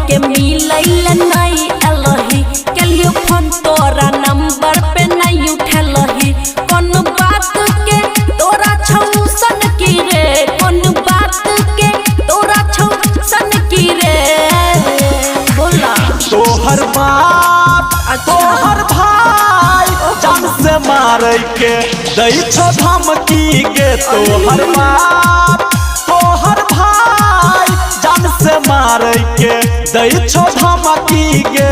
के मिलैल नहीं अलही कलियो फोन तोरा नंबर पे नहीं उठलही कौन बात के तोरा छौसन की रे कौन बात के तोरा छौसन की रे बोला तोहर बाप तोहर भाई जान से मारे के दै छो धमकी के तोहर बाप तोहर भाई जान से मारे के दै छो धमकी के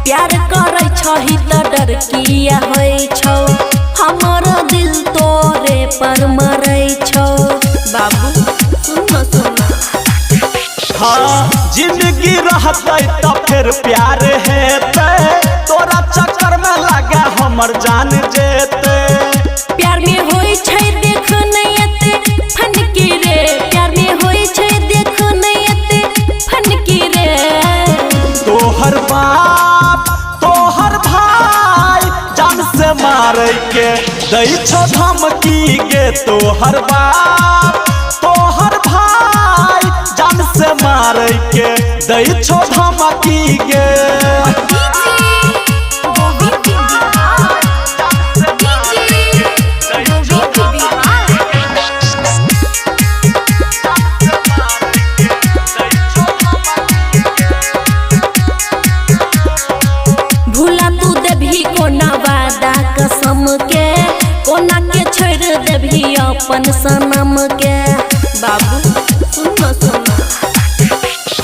छही त डर किया होई छौ हमर दिल तोरे पर मरै छौ बाबू सुन हाँ जिंदगी रहते तो फिर प्यार हेते तोरा चक्कर में लगा हमर जान जेते प्यार में होई छै देख नहीं एते फनकी रे प्यार में होई छै देख नहीं एते फनकी रे तोहर बाप तोहर भाई जान से मारे के दै छो धमकी गे तोहर बाप तोहर भाई जान से मारे के दै छो धमकी गे भूला तू देभी कोना वादा कसम के कोना के छोड़ देभी अपन सनम के बाबू सुन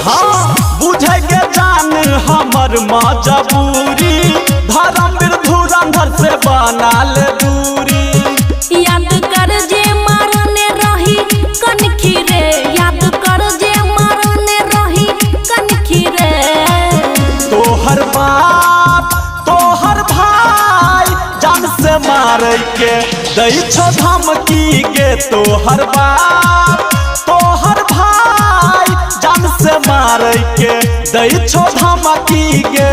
हाँ बुझे के जान हमर मजबूरी धर्मवीर धुरंधर से बनाल दूरी याद कर जे मारने रही कनखी रे याद कर जे मारने रही कनखी रे तोहर बाप तोहर भाई जान से मारे के दै छो धमकी गे तोहर बाप तोहर भाई जान से मारे के दै छो धमकी गे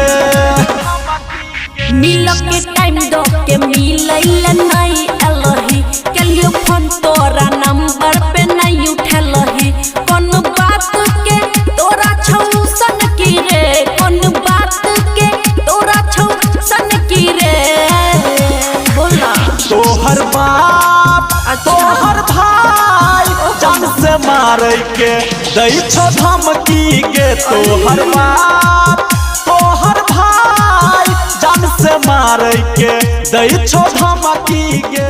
मिल के टाइम दो के मिलैल नहीं अलही कलियो फोन तोरा नंबर पे नहीं उठलही कौन बात के तोरा छौसन की रे कौन बात के तोरा छौसन की रे बोला तोहर बाप तोहर भाई जान से मारे के दै छो धमकी गे तोहर बाप तोहर भाई जान से मारे के दै छो धमकी गे।